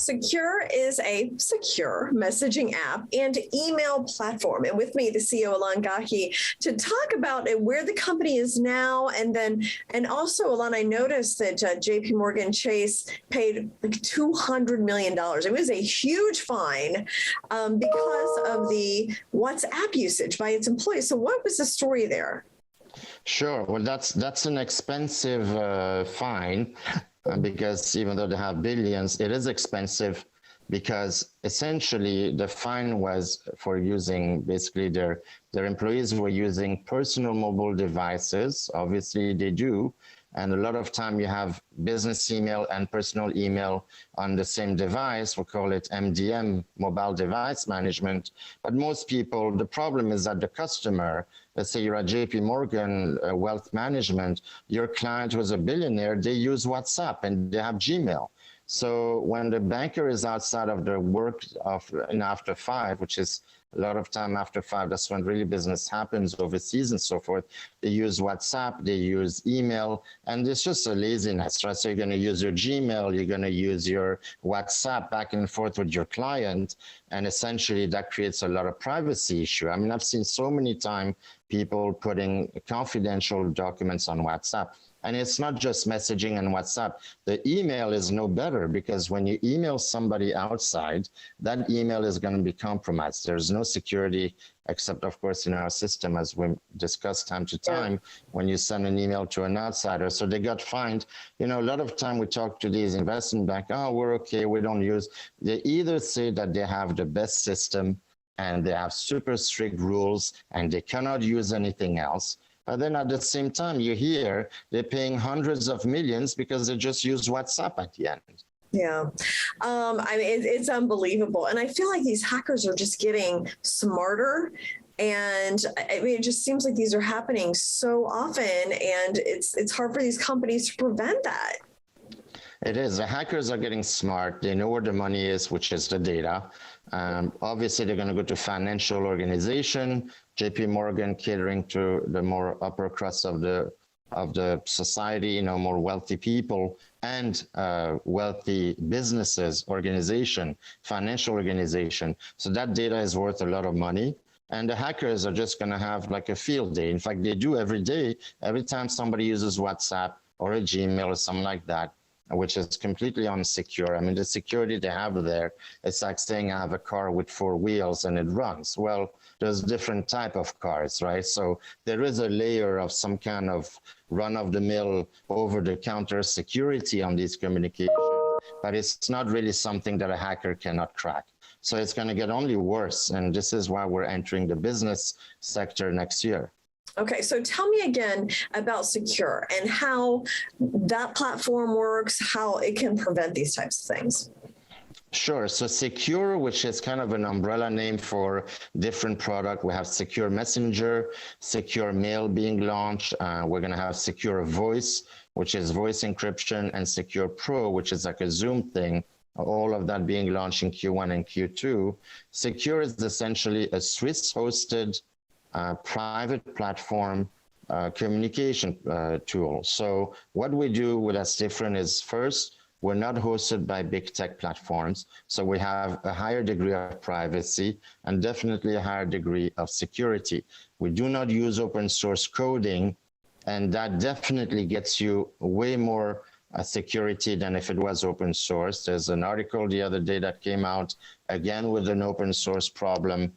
Secure is a secure messaging app and email platform. And with me, the CEO, Alon Gahi, to talk about where the company is now. And also, Alon, I noticed that JP Morgan Chase paid like $200 million. It was a huge fine because of the WhatsApp usage by its employees. So what was the story there? Sure. Well, that's an expensive fine because even though they have billions, it is expensive because essentially the fine was for using basically their employees were using personal mobile devices. Obviously they do. And a lot of time you have business email and personal email on the same device. We call it MDM, mobile device management. But most people, the problem is that the customer, let's say you're at JP Morgan Wealth Management, your client was a billionaire, they use WhatsApp and they have Gmail. So when the banker is outside of the work of after 5, which is a lot of time after 5, that's when really business happens overseas and so forth. They use WhatsApp, they use email, and it's just a laziness, right? So you're going to use your Gmail, you're going to use your WhatsApp back and forth with your client, and essentially that creates a lot of privacy issue. I mean, I've seen so many times people putting confidential documents on WhatsApp. And it's not just messaging and WhatsApp. The email is no better because when you email somebody outside, that email is going to be compromised. There's no security except, of course, in our system, as we discuss time to time, when you send an email to an outsider. So they got fined. You know, a lot of time we talk to these investment banks, oh, we're okay, we don't use. They either say that they have the best system and they have super strict rules and they cannot use anything else. But then at the same time, you hear they're paying hundreds of millions because they just use WhatsApp at the end. Yeah, I mean, it's unbelievable. And I feel like these hackers are just getting smarter. And I mean, it just seems like these are happening so often. And it's hard for these companies to prevent that. It is. The hackers are getting smart. They know where the money is, which is the data. Obviously, they're going to go to financial organization, JP Morgan catering to the more upper crust of the society, you know, more wealthy people, and wealthy businesses, organization, financial organization. So that data is worth a lot of money. And the hackers are just going to have like a field day. In fact, they do every day. Every time somebody uses WhatsApp or a Gmail or something like that, which is completely unsecure. I mean, the security they have there, it's like saying I have a car with 4 wheels and it runs. Well, there's different type of cars, right? So there is a layer of some kind of run-of-the-mill, over-the-counter security on these communications, but it's not really something that a hacker cannot crack. So it's going to get only worse, and this is why we're entering the business sector next year. Okay, so tell me again about Secure and how that platform works, how it can prevent these types of things. Sure. So Secure, which is kind of an umbrella name for different product. We have Secure Messenger, Secure Mail being launched. We're going to have Secure Voice, which is voice encryption, and Secure Pro, which is like a Zoom thing. All of that being launched in Q1 and Q2. Secure is essentially a Swiss-hosted private platform communication tool. So what we do with us different is, first, we're not hosted by big tech platforms. So we have a higher degree of privacy and definitely a higher degree of security. We do not use open source coding, and that definitely gets you way more security than if it was open source. There's an article the other day that came out, again, with an open source problem.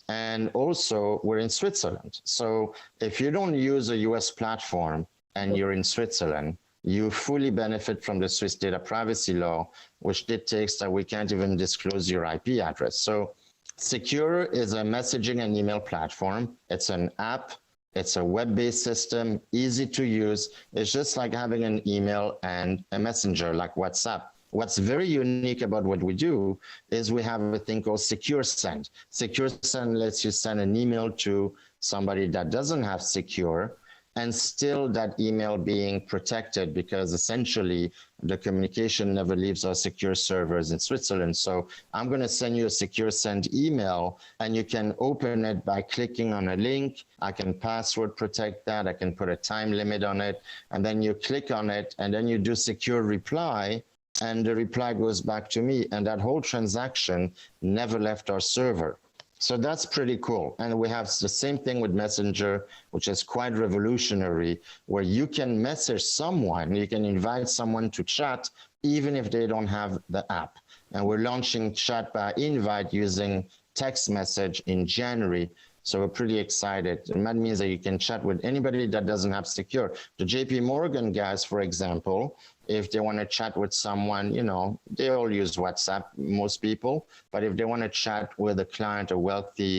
And also, we're in Switzerland. So if you don't use a US platform and you're in Switzerland, you fully benefit from the Swiss data privacy law, which dictates that we can't even disclose your IP address. So Secure is a messaging and email platform. It's an app. It's a web-based system, easy to use. It's just like having an email and a messenger like WhatsApp. What's very unique about what we do is we have a thing called Secure Send. Secure Send lets you send an email to somebody that doesn't have Secure, and still that email being protected because essentially the communication never leaves our secure servers in Switzerland. So I'm going to send you a Secure Send email and you can open it by clicking on a link. I can password protect that. I can put a time limit on it, and then you click on it and then you do secure reply. and the reply goes back to me, and that whole transaction never left our server. So that's pretty cool. And we have the same thing with Messenger, which is quite revolutionary, where you can message someone, you can invite someone to chat, even if they don't have the app. And we're launching chat by invite using text message in January. So we're pretty excited. And that means that you can chat with anybody that doesn't have Secure. The JP Morgan guys, for example, if they want to chat with someone, you know, they all use WhatsApp, most people. But if they want to chat with a client, a wealthy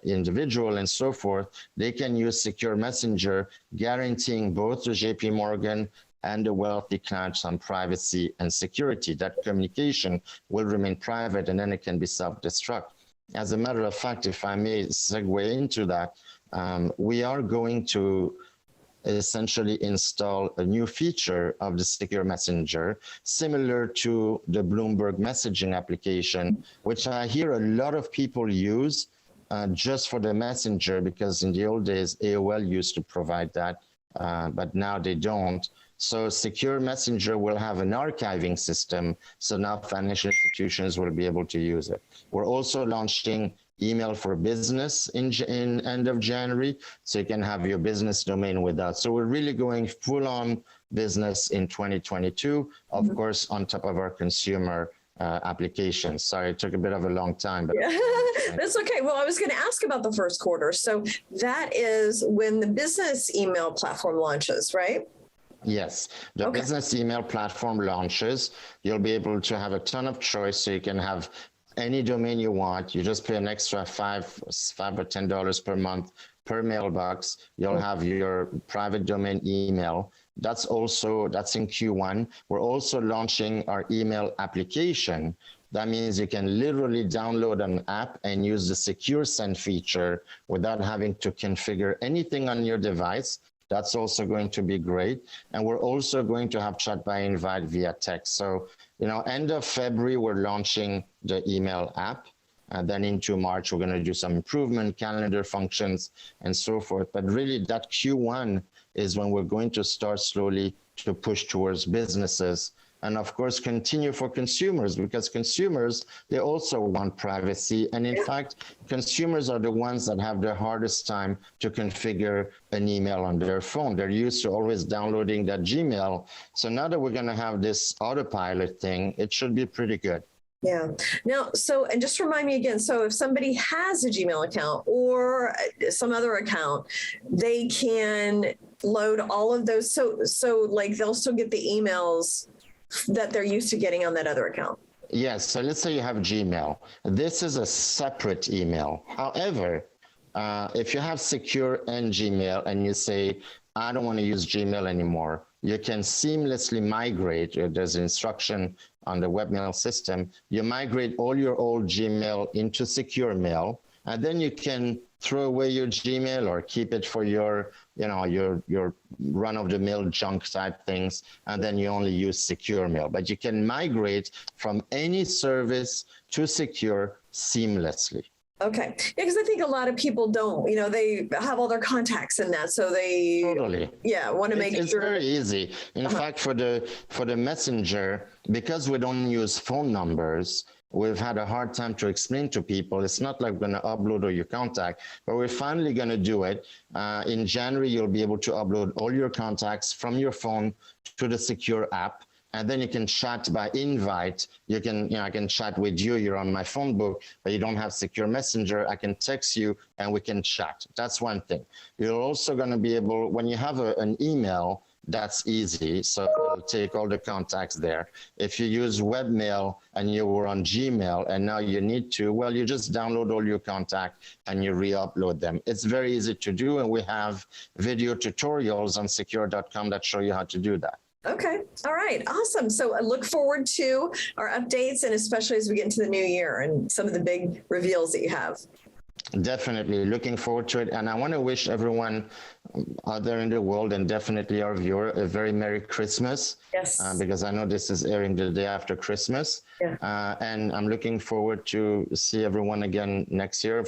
individual and so forth, they can use Secure Messenger, guaranteeing both the JP Morgan and the wealthy clients on privacy and security. That communication will remain private, and then it can be self-destruct. As a matter of fact, if I may segue into that, we are going to essentially install a new feature of the Secure Messenger, similar to the Bloomberg messaging application, which I hear a lot of people use just for the messenger, because in the old days, AOL used to provide that, but now they don't. So Secure Messenger will have an archiving system, so now financial institutions will be able to use it. We're also launching email for business in end of January, so you can have your business domain with that. So we're really going full on business in 2022, of course, on top of our consumer applications. Sorry, it took a bit of a long time, but yeah. That's okay. Well, I was going to ask about the first quarter. So that is when the business email platform launches, right? Yes, the business email platform launches. You'll be able to have a ton of choice, so you can have any domain you want. You just pay an extra $5 or $10 per month per mailbox. You'll have your private domain email. That's in Q1. We're also launching our email application. That means you can literally download an app and use the Secure Send feature without having to configure anything on your device. That's also going to be great. And we're also going to have chat by invite via text. So, you know, end of February, we're launching the email app. And then into March, we're going to do some improvement, calendar functions, and so forth. But really, that Q1 is when we're going to start slowly to push towards businesses. And of course, continue for consumers, because consumers, they also want privacy. And in fact, consumers are the ones that have the hardest time to configure an email on their phone. They're used to always downloading that Gmail. So now that we're going to have this autopilot thing, it should be pretty good. Yeah. Now, and just remind me again, so if somebody has a Gmail account or some other account, they can load all of those. So like they'll still get the emails that they're used to getting on that other account. Yes. So let's say you have Gmail. This is a separate email. However, if you have Secure and Gmail and you say, I don't want to use Gmail anymore, you can seamlessly migrate. There's instruction on the webmail system. You migrate all your old Gmail into Secure Mail, and then you can throw away your Gmail or keep it for your, you know, your run-of-the-mill junk type things, and then you only use Secure Mail. But you can migrate from any service to Secure seamlessly. Okay. Yeah, because I think a lot of people don't, you know, they have all their contacts in that, so they totally want to make it's sure. Very easy. In fact, for the messenger, because we don't use phone numbers, we've had a hard time to explain to people. It's not like we're going to upload all your contact, but we're finally going to do it. In January, you'll be able to upload all your contacts from your phone to the Secure app. And then you can chat by invite. I can chat with you. You're on my phone book, but you don't have Secure Messenger. I can text you and we can chat. That's one thing. You're also going to be able, when you have an email, that's easy. So it'll take all the contacts there. If you use webmail and you were on Gmail and now you need to, well, you just download all your contacts and you re-upload them. It's very easy to do. And we have video tutorials on secure.com that show you how to do that. Okay. All right. Awesome. So I look forward to our updates, and especially as we get into the new year and some of the big reveals that you have. Definitely looking forward to it. And I want to wish everyone out there in the world, and definitely our viewer, a very Merry Christmas. Yes. Because I know this is airing the day after Christmas. Yeah. And I'm looking forward to see everyone again next year.